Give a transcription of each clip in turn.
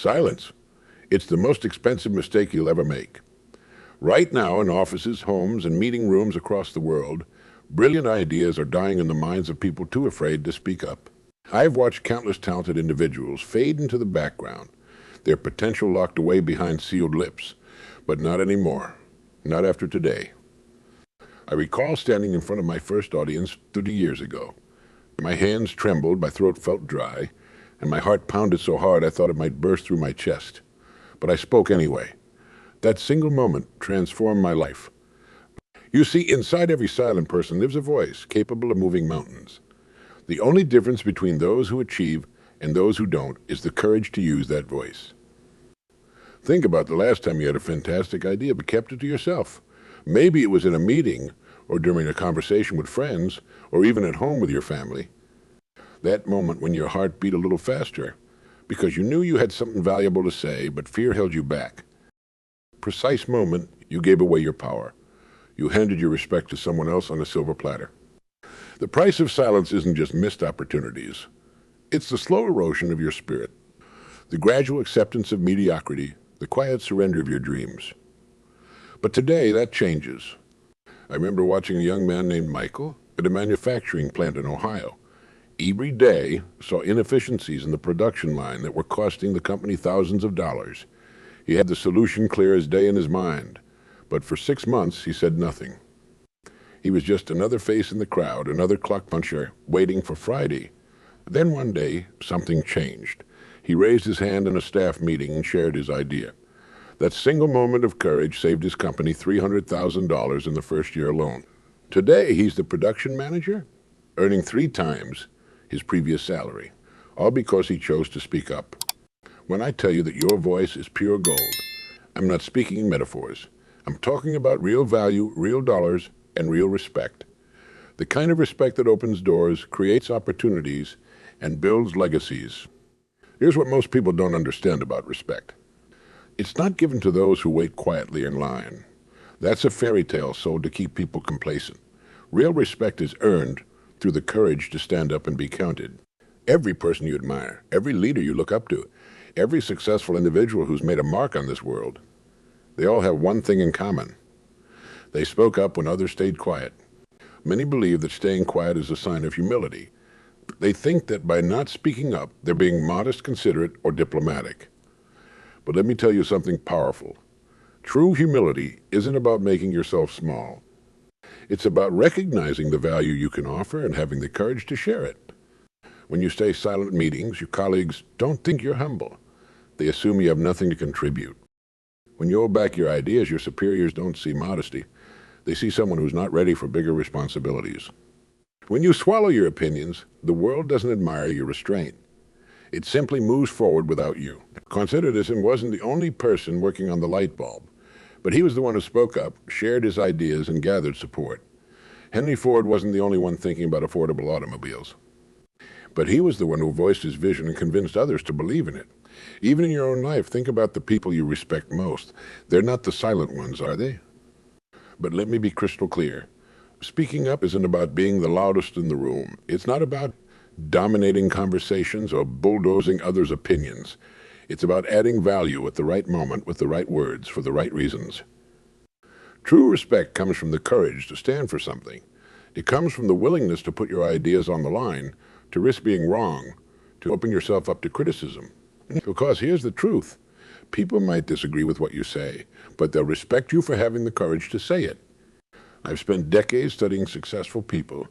Silence. It's the most expensive mistake you'll ever make. Right now, in offices, homes, and meeting rooms across the world, brilliant ideas are dying in the minds of people too afraid to speak up. I've watched countless talented individuals fade into the background, their potential locked away behind sealed lips. But not anymore. Not after today. I recall standing in front of my first audience 30 years ago. My hands trembled, my throat felt dry, and my heart pounded so hard I thought it might burst through my chest. But I spoke anyway. That single moment transformed my life. You see, inside every silent person lives a voice capable of moving mountains. The only difference between those who achieve and those who don't is the courage to use that voice. Think about the last time you had a fantastic idea but kept it to yourself. Maybe it was in a meeting, or during a conversation with friends, or even at home with your family. That moment when your heart beat a little faster, because you knew you had something valuable to say, but fear held you back. Precise moment, you gave away your power. You handed your respect to someone else on a silver platter. The price of silence isn't just missed opportunities. It's the slow erosion of your spirit, the gradual acceptance of mediocrity, the quiet surrender of your dreams. But today, that changes. I remember watching a young man named Michael at a manufacturing plant in Ohio. Every day saw inefficiencies in the production line that were costing the company thousands of dollars. He had the solution clear as day in his mind, but for 6 months he said nothing. He was just another face in the crowd, another clock puncher waiting for Friday. Then one day, something changed. He raised his hand in a staff meeting and shared his idea. That single moment of courage saved his company $300,000 in the first year alone. Today, he's the production manager, earning 3 times his previous salary, all because he chose to speak up. When I tell you that your voice is pure gold, I'm not speaking in metaphors. I'm talking about real value, real dollars, and real respect. The kind of respect that opens doors, creates opportunities, and builds legacies. Here's what most people don't understand about respect. It's not given to those who wait quietly in line. That's a fairy tale sold to keep people complacent. Real respect is earned through the courage to stand up and be counted. Every person you admire, every leader you look up to, every successful individual who's made a mark on this world, they all have one thing in common. They spoke up when others stayed quiet. Many believe that staying quiet is a sign of humility. They think that by not speaking up, they're being modest, considerate, or diplomatic. But let me tell you something powerful. True humility isn't about making yourself small. It's about recognizing the value you can offer and having the courage to share it. When you stay silent in meetings, your colleagues don't think you're humble. They assume you have nothing to contribute. When you hold back your ideas, your superiors don't see modesty. They see someone who's not ready for bigger responsibilities. When you swallow your opinions, the world doesn't admire your restraint. It simply moves forward without you. Consider Edison wasn't the only person working on the light bulb, but he was the one who spoke up, shared his ideas, and gathered support. Henry Ford wasn't the only one thinking about affordable automobiles, but he was the one who voiced his vision and convinced others to believe in it. Even in your own life, think about the people you respect most. They're not the silent ones, are they? But let me be crystal clear. Speaking up isn't about being the loudest in the room. It's not about dominating conversations or bulldozing others' opinions. It's about adding value at the right moment with the right words for the right reasons. True respect comes from the courage to stand for something. It comes from the willingness to put your ideas on the line, to risk being wrong, to open yourself up to criticism. Because here's the truth. People might disagree with what you say, but they'll respect you for having the courage to say it. I've spent decades studying successful people,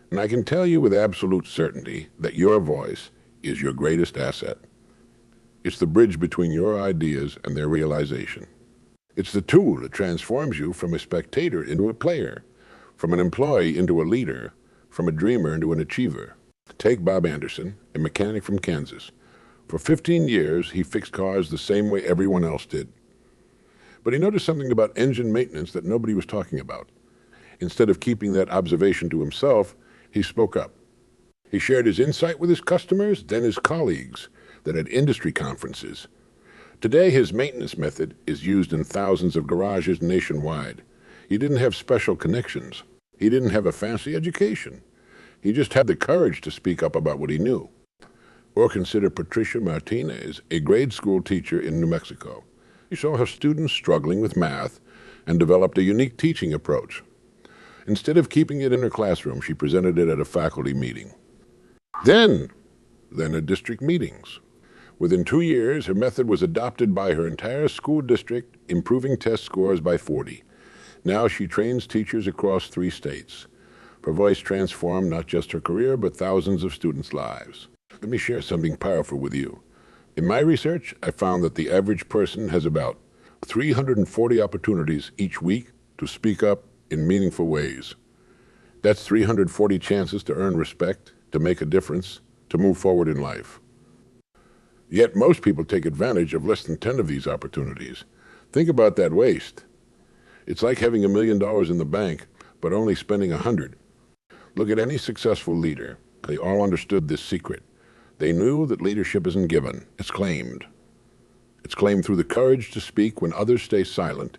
and I can tell you with absolute certainty that your voice is your greatest asset. It's the bridge between your ideas and their realization. It's the tool that transforms you from a spectator into a player, from an employee into a leader, from a dreamer into an achiever. Take Bob Anderson, a mechanic from Kansas. For 15 years, he fixed cars the same way everyone else did. But he noticed something about engine maintenance that nobody was talking about. Instead of keeping that observation to himself, he spoke up. He shared his insight with his customers, then his colleagues, then at industry conferences. Today, his maintenance method is used in thousands of garages nationwide. He didn't have special connections. He didn't have a fancy education. He just had the courage to speak up about what he knew. Or consider Patricia Martinez, a grade school teacher in New Mexico. She saw her students struggling with math and developed a unique teaching approach. Instead of keeping it in her classroom, she presented it at a faculty meeting. Then at district meetings. Within 2 years, her method was adopted by her entire school district, improving test scores by 40. Now she trains teachers across 3 states. Her voice transformed not just her career, but thousands of students' lives. Let me share something powerful with you. In my research, I found that the average person has about 340 opportunities each week to speak up in meaningful ways. That's 340 chances to earn respect, to make a difference, to move forward in life. Yet most people take advantage of less than 10 of these opportunities. Think about that waste. It's like having $1 million in the bank, but only spending 100. Look at any successful leader. They all understood this secret. They knew that leadership isn't given, it's claimed. It's claimed through the courage to speak when others stay silent,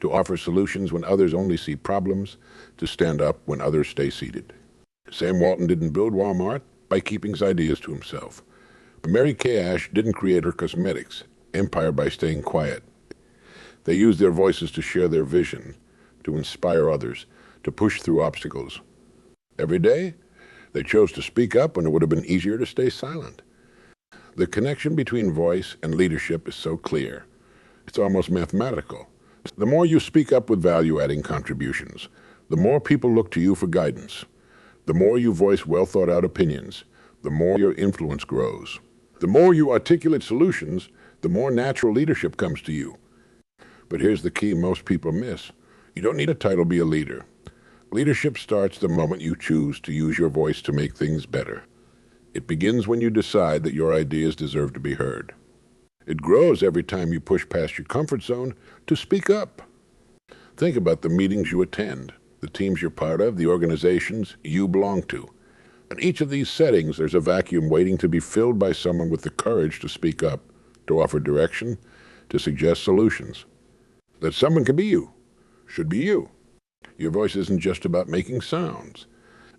to offer solutions when others only see problems, to stand up when others stay seated. Sam Walton didn't build Walmart by keeping his ideas to himself. Mary Kay Ash didn't create her cosmetics empire by staying quiet. They used their voices to share their vision, to inspire others, to push through obstacles. Every day, they chose to speak up when it would have been easier to stay silent. The connection between voice and leadership is so clear. It's almost mathematical. The more you speak up with value-adding contributions, the more people look to you for guidance. The more you voice well-thought-out opinions, the more your influence grows. The more you articulate solutions, the more natural leadership comes to you. But here's the key most people miss. You don't need a title to be a leader. Leadership starts the moment you choose to use your voice to make things better. It begins when you decide that your ideas deserve to be heard. It grows every time you push past your comfort zone to speak up. Think about the meetings you attend, the teams you're part of, the organizations you belong to. In each of these settings, there's a vacuum waiting to be filled by someone with the courage to speak up, to offer direction, to suggest solutions. That someone can be you, should be you. Your voice isn't just about making sounds.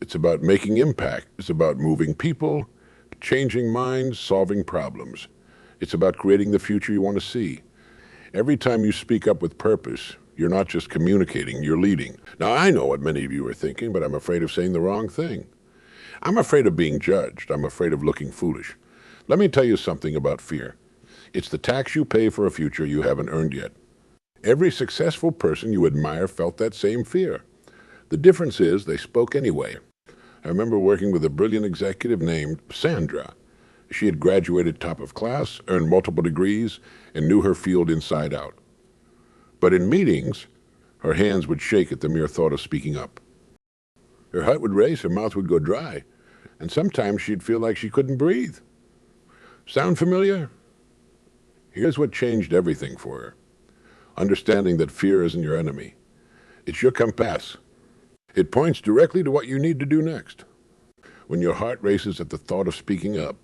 It's about making impact. It's about moving people, changing minds, solving problems. It's about creating the future you want to see. Every time you speak up with purpose, you're not just communicating, you're leading. Now, I know what many of you are thinking, but I'm afraid of saying the wrong thing. I'm afraid of being judged. I'm afraid of looking foolish. Let me tell you something about fear. It's the tax you pay for a future you haven't earned yet. Every successful person you admire felt that same fear. The difference is they spoke anyway. I remember working with a brilliant executive named Sandra. She had graduated top of class, earned multiple degrees, and knew her field inside out. But in meetings, her hands would shake at the mere thought of speaking up. Her heart would race, her mouth would go dry, and sometimes she'd feel like she couldn't breathe. Sound familiar? Here's what changed everything for her. Understanding that fear isn't your enemy. It's your compass. It points directly to what you need to do next. When your heart races at the thought of speaking up,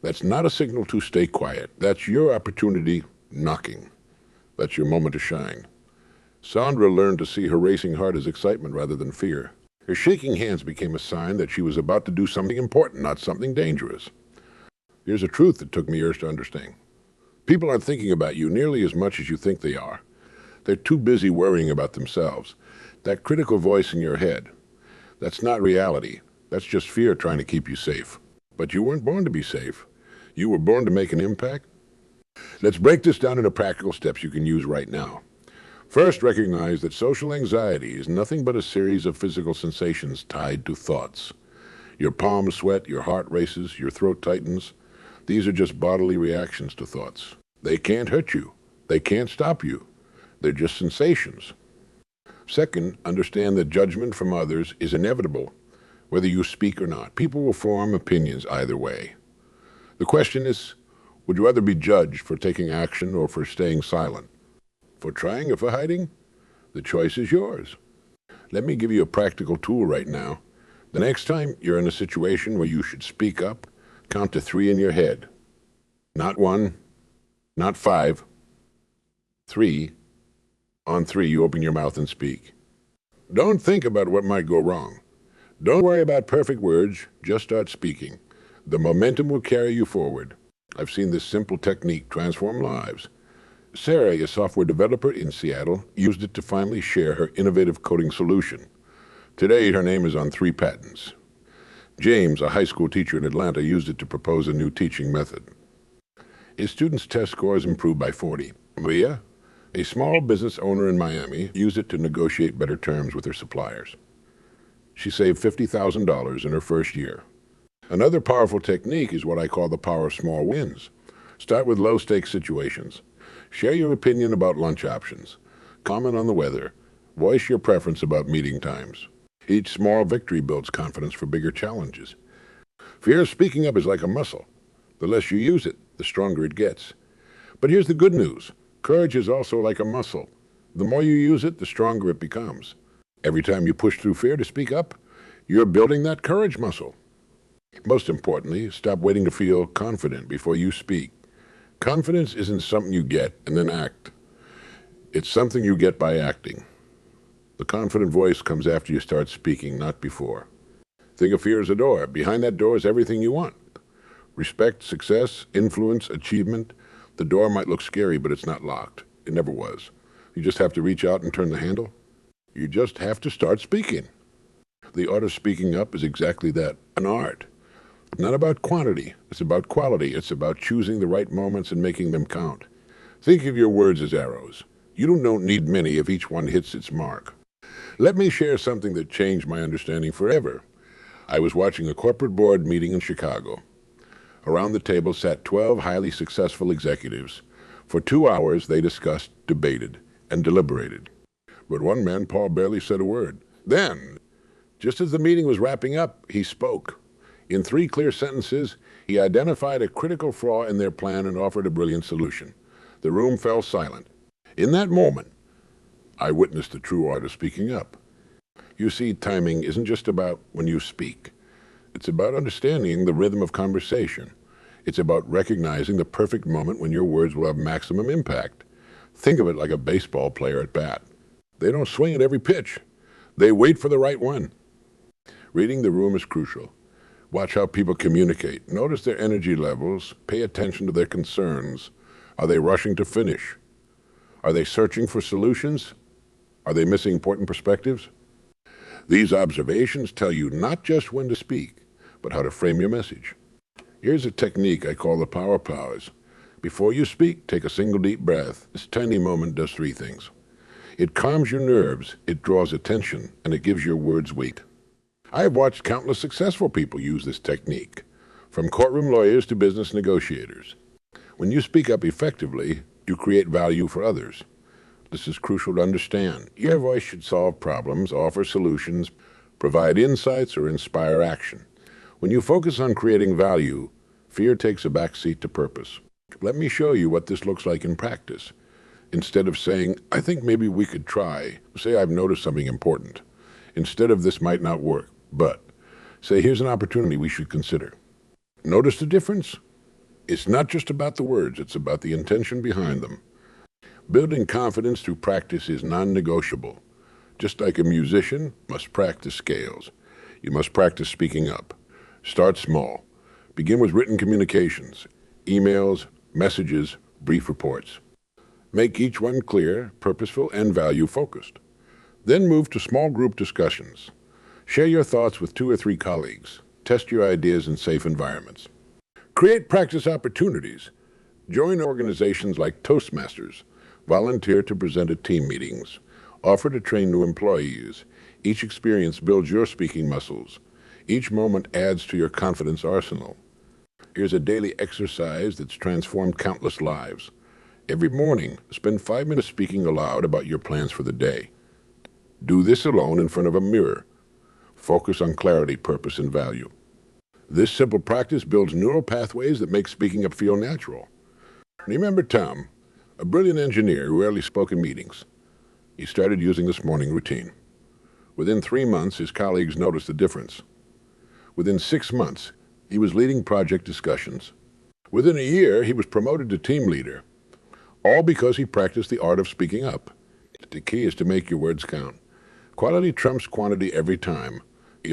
that's not a signal to stay quiet. That's your opportunity knocking. That's your moment to shine. Sandra learned to see her racing heart as excitement rather than fear. Her shaking hands became a sign that she was about to do something important, not something dangerous. Here's a truth that took me years to understand. People aren't thinking about you nearly as much as you think they are. They're too busy worrying about themselves. That critical voice in your head, that's not reality. That's just fear trying to keep you safe. But you weren't born to be safe. You were born to make an impact. Let's break this down into practical steps you can use right now. First, recognize that social anxiety is nothing but a series of physical sensations tied to thoughts. Your palms sweat, your heart races, your throat tightens. These are just bodily reactions to thoughts. They can't hurt you. They can't stop you. They're just sensations. Second, understand that judgment from others is inevitable, whether you speak or not. People will form opinions either way. The question is, would you rather be judged for taking action or for staying silent? For trying or for hiding? The choice is yours. Let me give you a practical tool right now. The next time you're in a situation where you should speak up, count to 3 in your head. Not 1, not 5, 3. On 3, you open your mouth and speak. Don't think about what might go wrong. Don't worry about perfect words, just start speaking. The momentum will carry you forward. I've seen this simple technique transform lives. Sarah, a software developer in Seattle, used it to finally share her innovative coding solution. Today, her name is on 3 patents. James, a high school teacher in Atlanta, used it to propose a new teaching method. His students' test scores improved by 40. Maria, a small business owner in Miami, used it to negotiate better terms with her suppliers. She saved $50,000 in her first year. Another powerful technique is what I call the power of small wins. Start with low-stakes situations. Share your opinion about lunch options. Comment on the weather. Voice your preference about meeting times. Each small victory builds confidence for bigger challenges. Fear of speaking up is like a muscle. The less you use it, the stronger it gets. But here's the good news. Courage is also like a muscle. The more you use it, the stronger it becomes. Every time you push through fear to speak up, you're building that courage muscle. Most importantly, stop waiting to feel confident before you speak. Confidence isn't something you get and then act. It's something you get by acting. The confident voice comes after you start speaking, not before. Think of fear as a door. Behind that door is everything you want. Respect, success, influence, achievement. The door might look scary, but it's not locked. It never was. You just have to reach out and turn the handle. You just have to start speaking. The art of speaking up is exactly that, an art. Not about quantity, it's about quality. It's about choosing the right moments and making them count. Think of your words as arrows. You don't need many if each one hits its mark. Let me share something that changed my understanding forever. I was watching a corporate board meeting in Chicago. Around the table sat 12 highly successful executives. For 2 hours, they discussed, debated, and deliberated. But one man, Paul, barely said a word. Then, just as the meeting was wrapping up, he spoke. In 3 clear sentences, he identified a critical flaw in their plan and offered a brilliant solution. The room fell silent. In that moment, I witnessed the true art of speaking up. You see, timing isn't just about when you speak. It's about understanding the rhythm of conversation. It's about recognizing the perfect moment when your words will have maximum impact. Think of it like a baseball player at bat. They don't swing at every pitch. They wait for the right one. Reading the room is crucial. Watch how people communicate. Notice their energy levels. Pay attention to their concerns. Are they rushing to finish? Are they searching for solutions? Are they missing important perspectives? These observations tell you not just when to speak, but how to frame your message. Here's a technique I call the power pause. Before you speak, take a single deep breath. This tiny moment does 3 things. It calms your nerves, it draws attention, and it gives your words weight. I have watched countless successful people use this technique, from courtroom lawyers to business negotiators. When you speak up effectively, you create value for others. This is crucial to understand. Your voice should solve problems, offer solutions, provide insights, or inspire action. When you focus on creating value, fear takes a backseat to purpose. Let me show you what this looks like in practice. Instead of saying, I think maybe we could try, say I've noticed something important. Instead of this might not work, but say here's an opportunity we should consider. Notice the difference? It's not just about the words, it's about the intention behind them. Building confidence through practice is non-negotiable. Just like a musician must practice scales, you must practice speaking up. Start small. Begin with written communications, emails, messages, brief reports. Make each one clear, purposeful, and value-focused. Then move to small group discussions. Share your thoughts with 2 or 3 colleagues. Test your ideas in safe environments. Create practice opportunities. Join organizations like Toastmasters. Volunteer to present at team meetings. Offer to train new employees. Each experience builds your speaking muscles. Each moment adds to your confidence arsenal. Here's a daily exercise that's transformed countless lives. Every morning, spend 5 minutes speaking aloud about your plans for the day. Do this alone in front of a mirror. Focus on clarity, purpose, and value. This simple practice builds neural pathways that make speaking up feel natural. Remember Tom, a brilliant engineer who rarely spoke in meetings. He started using this morning routine. Within 3 months, his colleagues noticed the difference. Within 6 months, he was leading project discussions. Within a year, he was promoted to team leader, all because he practiced the art of speaking up. The key is to make your words count. Quality trumps quantity every time.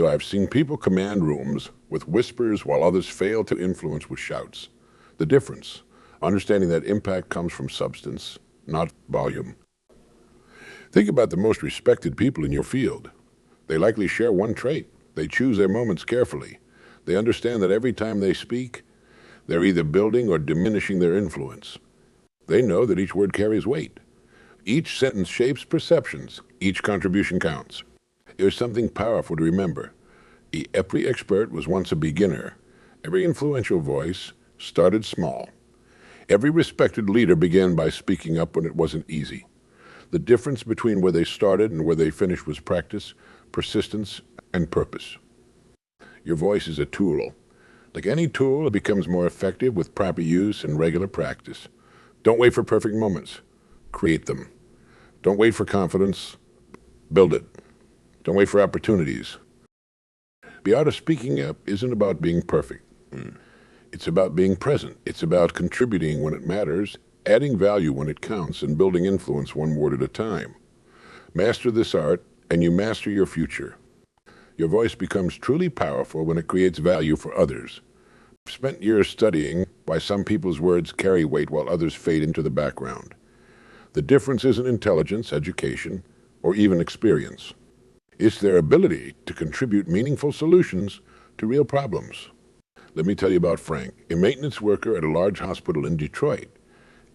I've seen people command rooms with whispers while others fail to influence with shouts. The difference, understanding that impact comes from substance, not volume. Think about the most respected people in your field. They likely share one trait. They choose their moments carefully. They understand that every time they speak, they're either building or diminishing their influence. They know that each word carries weight. Each sentence shapes perceptions. Each contribution counts. Here's something powerful to remember. Every expert was once a beginner. Every influential voice started small. Every respected leader began by speaking up when it wasn't easy. The difference between where they started and where they finished was practice, persistence, and purpose. Your voice is a tool. Like any tool, it becomes more effective with proper use and regular practice. Don't wait for perfect moments. Create them. Don't wait for confidence. Build it. Don't wait for opportunities. The art of speaking up isn't about being perfect. It's about being present. It's about contributing when it matters, adding value when it counts, and building influence one word at a time. Master this art, and you master your future. Your voice becomes truly powerful when it creates value for others. I've spent years studying why some people's words carry weight while others fade into the background. The difference isn't intelligence, education, or even experience. It's their ability to contribute meaningful solutions to real problems. Let me tell you about Frank, a maintenance worker at a large hospital in Detroit.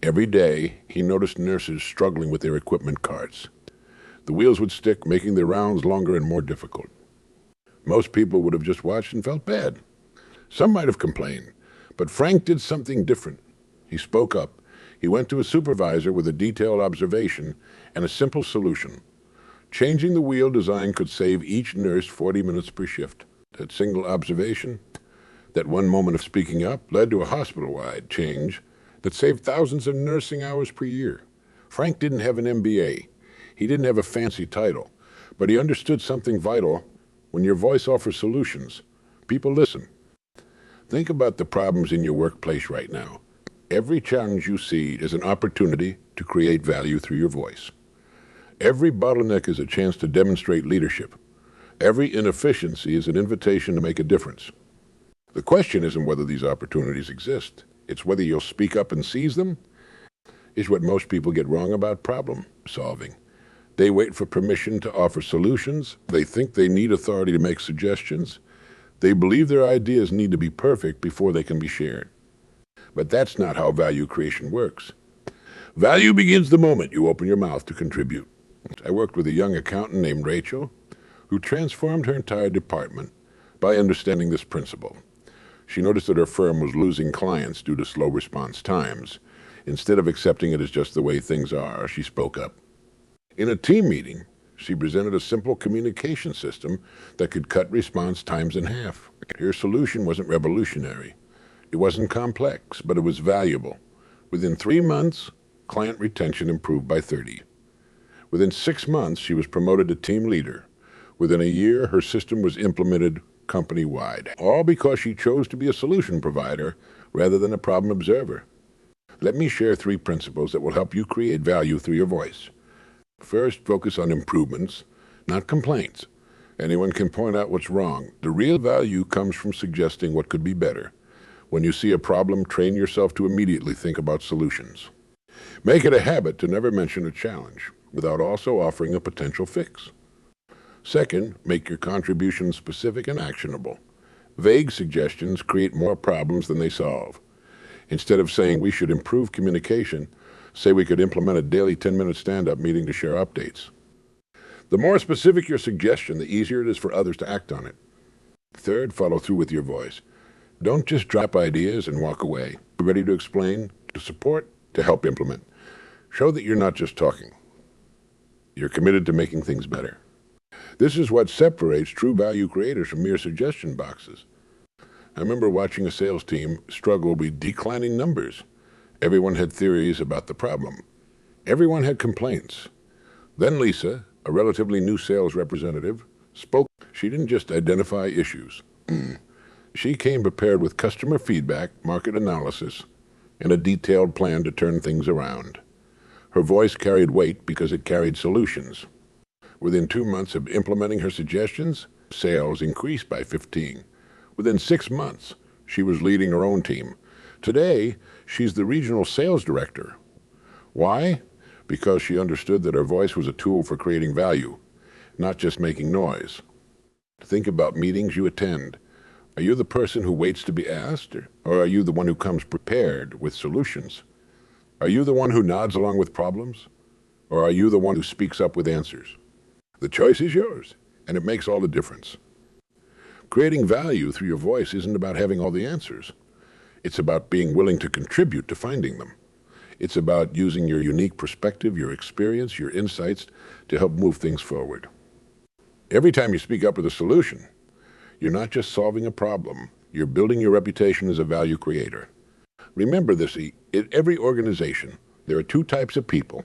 Every day, he noticed nurses struggling with their equipment carts. The wheels would stick, making their rounds longer and more difficult. Most people would have just watched and felt bad. Some might have complained, but Frank did something different. He spoke up. He went to a supervisor with a detailed observation and a simple solution. Changing the wheel design could save each nurse 40 minutes per shift. That single observation, that one moment of speaking up, led to a hospital-wide change that saved thousands of nursing hours per year. Frank didn't have an MBA. He didn't have a fancy title, but he understood something vital. When your voice offers solutions, people listen. Think about the problems in your workplace right now. Every challenge you see is an opportunity to create value through your voice. Every bottleneck is a chance to demonstrate leadership. Every inefficiency is an invitation to make a difference. The question isn't whether these opportunities exist. It's whether you'll speak up and seize them. Is what most people get wrong about problem solving. They wait for permission to offer solutions. They think they need authority to make suggestions. They believe their ideas need to be perfect before they can be shared. But that's not how value creation works. Value begins the moment you open your mouth to contribute. I worked with a young accountant named Rachel who transformed her entire department by understanding this principle. She noticed that her firm was losing clients due to slow response times. Instead of accepting it as just the way things are, she spoke up. In a team meeting, she presented a simple communication system that could cut response times in half. Her solution wasn't revolutionary. It wasn't complex, but it was valuable. Within 3 months, client retention improved by 30. Within 6 months, she was promoted to team leader. Within a year, her system was implemented company-wide, all because she chose to be a solution provider rather than a problem observer. Let me share 3 principles that will help you create value through your voice. First, focus on improvements, not complaints. Anyone can point out what's wrong. The real value comes from suggesting what could be better. When you see a problem, train yourself to immediately think about solutions. Make it a habit to never mention a challenge without also offering a potential fix. Second, make your contributions specific and actionable. Vague suggestions create more problems than they solve. Instead of saying we should improve communication, say we could implement a daily 10-minute stand-up meeting to share updates. The more specific your suggestion, the easier it is for others to act on it. Third, follow through with your voice. Don't just drop ideas and walk away. Be ready to explain, to support, to help implement. Show that you're not just talking. You're committed to making things better. This is what separates true value creators from mere suggestion boxes. I remember watching a sales team struggle with declining numbers. Everyone had theories about the problem. Everyone had complaints. Then Lisa, a relatively new sales representative, spoke. She didn't just identify issues. She came prepared with customer feedback, market analysis, and a detailed plan to turn things around. Her voice carried weight because it carried solutions. Within 2 months of implementing her suggestions, Sales increased by 15. Within 6 months, she was leading her own team. Today, she's the regional sales director. Why? Because she understood that her voice was a tool for creating value, not just making noise. Think about meetings you attend. Are you the person who waits to be asked, or are you the one who comes prepared with solutions? Are you the one who nods along with problems, or are you the one who speaks up with answers? The choice is yours, and it makes all the difference. Creating value through your voice isn't about having all the answers. It's about being willing to contribute to finding them. It's about using your unique perspective, your experience, your insights to help move things forward. Every time you speak up with a solution, you're not just solving a problem, you're building your reputation as a value creator. Remember this, in every organization, there are two types of people.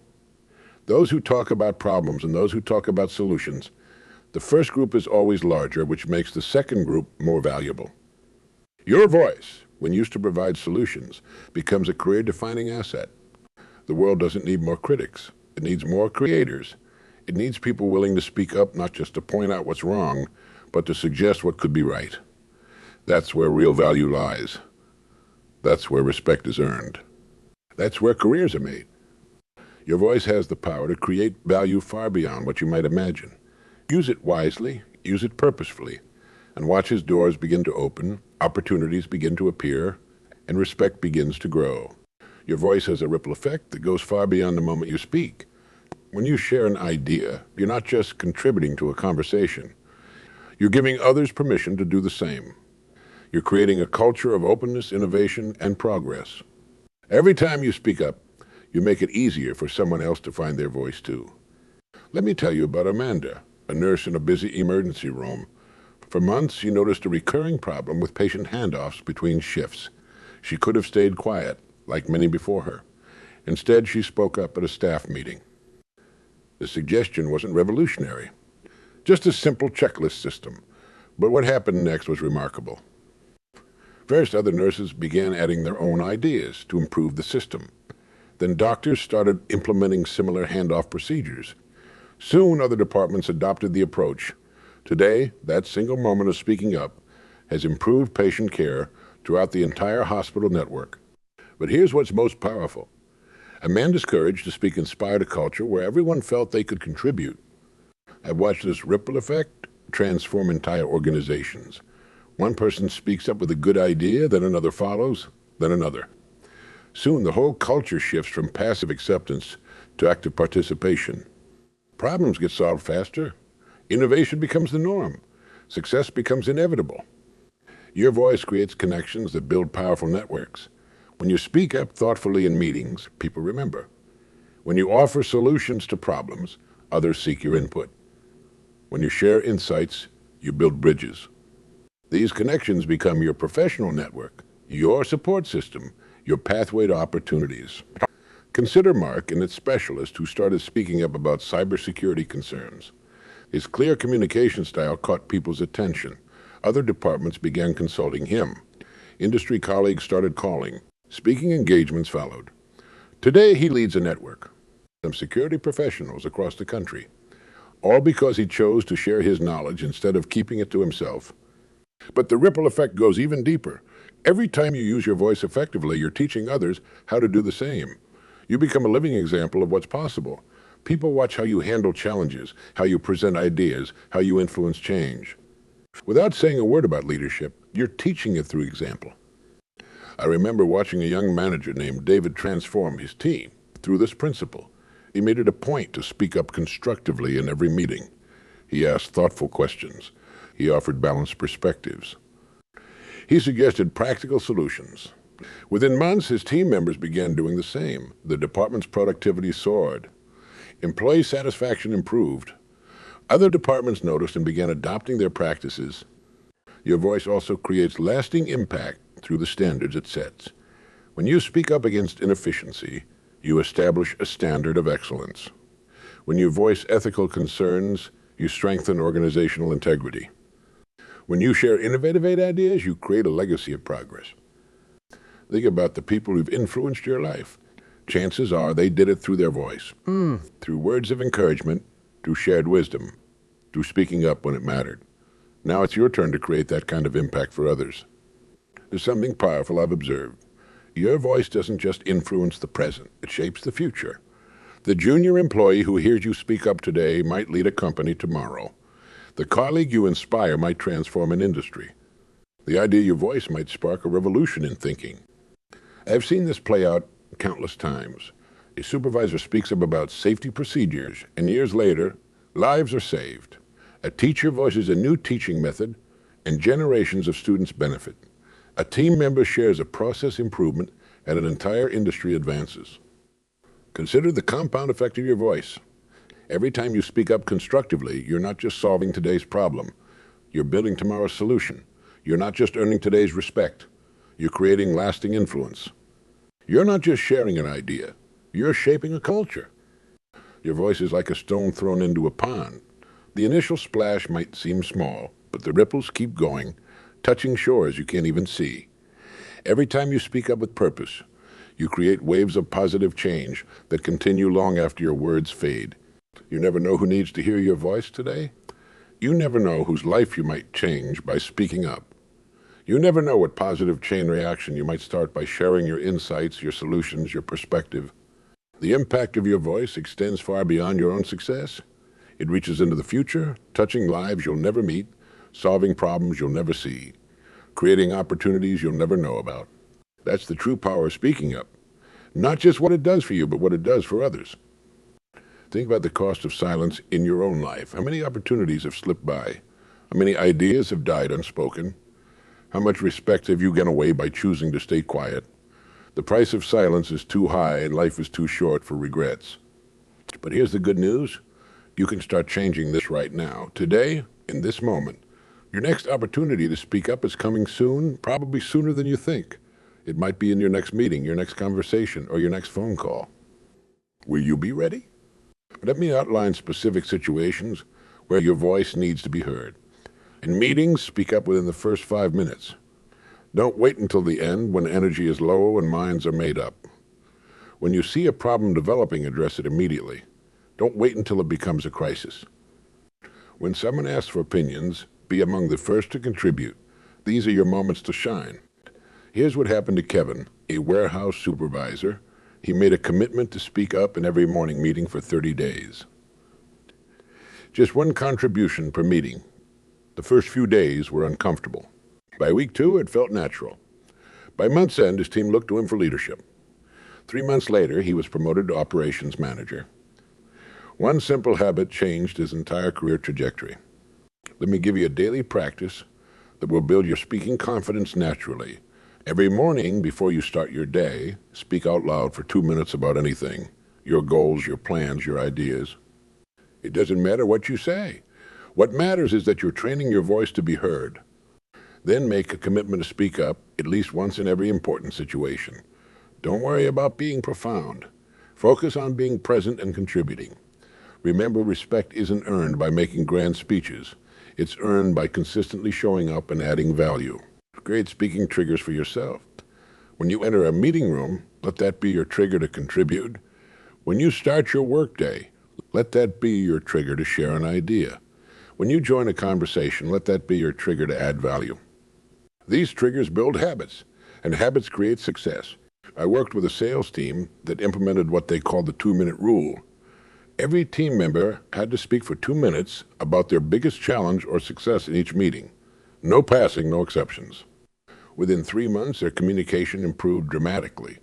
Those who talk about problems and those who talk about solutions. The first group is always larger, which makes the second group more valuable. Your voice, when used to provide solutions, becomes a career-defining asset. The world doesn't need more critics. It needs more creators. It needs people willing to speak up, not just to point out what's wrong, but to suggest what could be right. That's where real value lies. That's where respect is earned. That's where careers are made. Your voice has the power to create value far beyond what you might imagine. Use it wisely, use it purposefully, and watch as doors begin to open, opportunities begin to appear, and respect begins to grow. Your voice has a ripple effect that goes far beyond the moment you speak. When you share an idea, you're not just contributing to a conversation. You're giving others permission to do the same. You're creating a culture of openness, innovation, and progress. Every time you speak up, you make it easier for someone else to find their voice too. Let me tell you about Amanda, a nurse in a busy emergency room. For months, she noticed a recurring problem with patient handoffs between shifts. She could have stayed quiet, like many before her. Instead, she spoke up at a staff meeting. The suggestion wasn't revolutionary, just a simple checklist system. But what happened next was remarkable. First, other nurses began adding their own ideas to improve the system. Then doctors started implementing similar handoff procedures. Soon, other departments adopted the approach. Today, that single moment of speaking up has improved patient care throughout the entire hospital network. But here's what's most powerful. Amanda's courage to speak inspired a culture where everyone felt they could contribute. I've watched this ripple effect transform entire organizations. One person speaks up with a good idea, then another follows, then another. Soon, the whole culture shifts from passive acceptance to active participation. Problems get solved faster. Innovation becomes the norm. Success becomes inevitable. Your voice creates connections that build powerful networks. When you speak up thoughtfully in meetings, people remember. When you offer solutions to problems, others seek your input. When you share insights, you build bridges. These connections become your professional network, your support system, your pathway to opportunities. Consider Mark and its specialist who started speaking up about cybersecurity concerns. His clear communication style caught people's attention. Other departments began consulting him. Industry colleagues started calling. Speaking engagements followed. Today, he leads a network of security professionals across the country, all because he chose to share his knowledge instead of keeping it to himself. But the ripple effect goes even deeper. Every time you use your voice effectively, you're teaching others how to do the same. You become a living example of what's possible. People watch how you handle challenges, how you present ideas, how you influence change. Without saying a word about leadership, you're teaching it through example. I remember watching a young manager named David transform his team through this principle. He made it a point to speak up constructively in every meeting. He asked thoughtful questions. He offered balanced perspectives. He suggested practical solutions. Within months, his team members began doing the same. The department's productivity soared. Employee satisfaction improved. Other departments noticed and began adopting their practices. Your voice also creates lasting impact through the standards it sets. When you speak up against inefficiency, you establish a standard of excellence. When you voice ethical concerns, you strengthen organizational integrity. When you share innovative ideas, you create a legacy of progress. Think about the people who've influenced your life. Chances are they did it through their voice, through words of encouragement, through shared wisdom, through speaking up when it mattered. Now it's your turn to create that kind of impact for others. There's something powerful I've observed. Your voice doesn't just influence the present, it shapes the future. The junior employee who hears you speak up today might lead a company tomorrow. The colleague you inspire might transform an industry. The idea of your voice might spark a revolution in thinking. I've seen this play out countless times. A supervisor speaks up about safety procedures, and years later, lives are saved. A teacher voices a new teaching method, and generations of students benefit. A team member shares a process improvement, and an entire industry advances. Consider the compound effect of your voice. Every time you speak up constructively, you're not just solving today's problem. You're building tomorrow's solution. You're not just earning today's respect. You're creating lasting influence. You're not just sharing an idea. You're shaping a culture. Your voice is like a stone thrown into a pond. The initial splash might seem small, but the ripples keep going, touching shores you can't even see. Every time you speak up with purpose, you create waves of positive change that continue long after your words fade. You never know who needs to hear your voice today. You never know whose life you might change by speaking up. You never know what positive chain reaction you might start by sharing your insights, your solutions, your perspective. The impact of your voice extends far beyond your own success. It reaches into the future, touching lives you'll never meet, solving problems you'll never see, creating opportunities you'll never know about. That's the true power of speaking up. Not just what it does for you, but what it does for others. Think about the cost of silence in your own life. How many opportunities have slipped by? How many ideas have died unspoken? How much respect have you given away by choosing to stay quiet? The price of silence is too high and life is too short for regrets. But here's the good news. You can start changing this right now. Today, in this moment. Your next opportunity to speak up is coming soon, probably sooner than you think. It might be in your next meeting, your next conversation, or your next phone call. Will you be ready? Let me outline specific situations where your voice needs to be heard. In meetings, speak up within the first 5 minutes. Don't wait until the end when energy is low and minds are made up. When you see a problem developing, address it immediately. Don't wait until it becomes a crisis. When someone asks for opinions, be among the first to contribute. These are your moments to shine. Here's what happened to Kevin, a warehouse supervisor. He made a commitment to speak up in every morning meeting for 30 days. Just one contribution per meeting. The first few days were uncomfortable. By week 2, it felt natural. By month's end, his team looked to him for leadership. 3 months later, he was promoted to operations manager. One simple habit changed his entire career trajectory. Let me give you a daily practice that will build your speaking confidence naturally. Every morning before you start your day, speak out loud for 2 minutes about anything, your goals, your plans, your ideas. It doesn't matter what you say. What matters is that you're training your voice to be heard. Then make a commitment to speak up at least once in every important situation. Don't worry about being profound. Focus on being present and contributing. Remember, respect isn't earned by making grand speeches. It's earned by consistently showing up and adding value. Create speaking triggers for yourself. When you enter a meeting room, let that be your trigger to contribute. When you start your workday, let that be your trigger to share an idea. When you join a conversation, let that be your trigger to add value. These triggers build habits, and habits create success. I worked with a sales team that implemented what they called the 2-minute rule. Every team member had to speak for 2 minutes about their biggest challenge or success in each meeting. No passing, no exceptions. Within 3 months, their communication improved dramatically.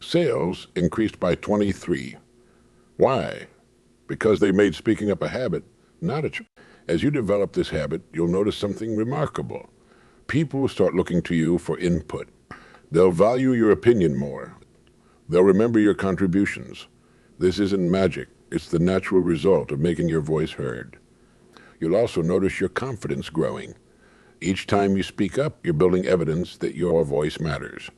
Sales increased by 23. Why? Because they made speaking up a habit, not a choice. As you develop this habit, you'll notice something remarkable. People will start looking to you for input. They'll value your opinion more. They'll remember your contributions. This isn't magic. It's the natural result of making your voice heard. You'll also notice your confidence growing. Each time you speak up, you're building evidence that your voice matters.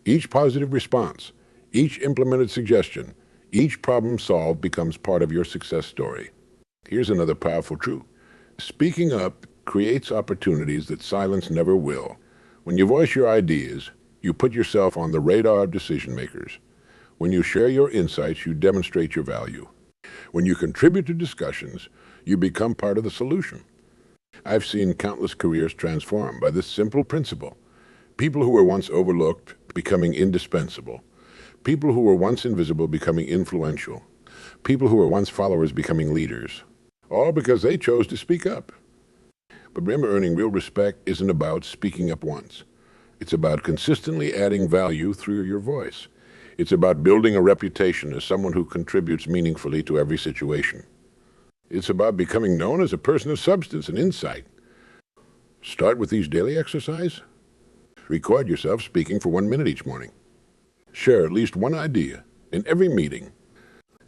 Each positive response, each implemented suggestion, each problem solved becomes part of your success story. Here's another powerful truth. Speaking up creates opportunities that silence never will. When you voice your ideas, you put yourself on the radar of decision makers. When you share your insights, you demonstrate your value. When you contribute to discussions, you become part of the solution. I've seen countless careers transformed by this simple principle. People who were once overlooked becoming indispensable. People who were once invisible becoming influential. People who were once followers becoming leaders. All because they chose to speak up. But remember, earning real respect isn't about speaking up once. It's about consistently adding value through your voice. It's about building a reputation as someone who contributes meaningfully to every situation. It's about becoming known as a person of substance and insight. Start with these daily exercises. Record yourself speaking for 1 minute each morning. Share at least one idea in every meeting.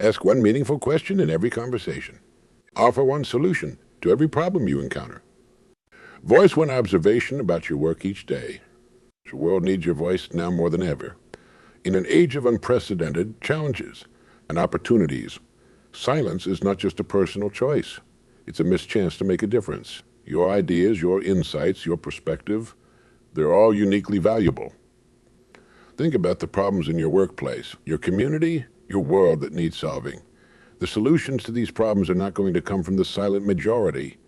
Ask one meaningful question in every conversation. Offer one solution to every problem you encounter. Voice one observation about your work each day. The world needs your voice now more than ever. In an age of unprecedented challenges and opportunities, silence is not just a personal choice. It's a missed chance to make a difference. Your ideas, your insights, your perspective, they're all uniquely valuable. Think about the problems in your workplace, your community, your world that needs solving. The solutions to these problems are not going to come from the silent majority.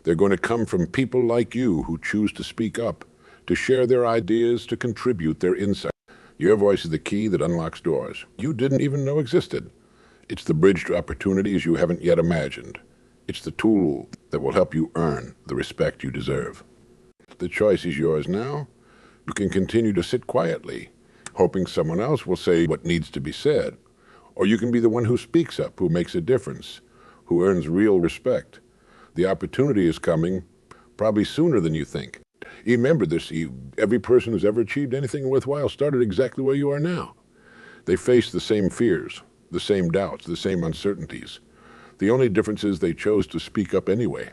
They're going to come from people like you who choose to speak up, to share their ideas, to contribute their insights. Your voice is the key that unlocks doors you didn't even know existed. It's the bridge to opportunities you haven't yet imagined. It's the tool that will help you earn the respect you deserve. The choice is yours now. You can continue to sit quietly, hoping someone else will say what needs to be said. Or you can be the one who speaks up, who makes a difference, who earns real respect. The opportunity is coming probably sooner than you think. Remember this, every person who's ever achieved anything worthwhile started exactly where you are now. They faced the same fears, the same doubts, the same uncertainties. The only difference is they chose to speak up anyway.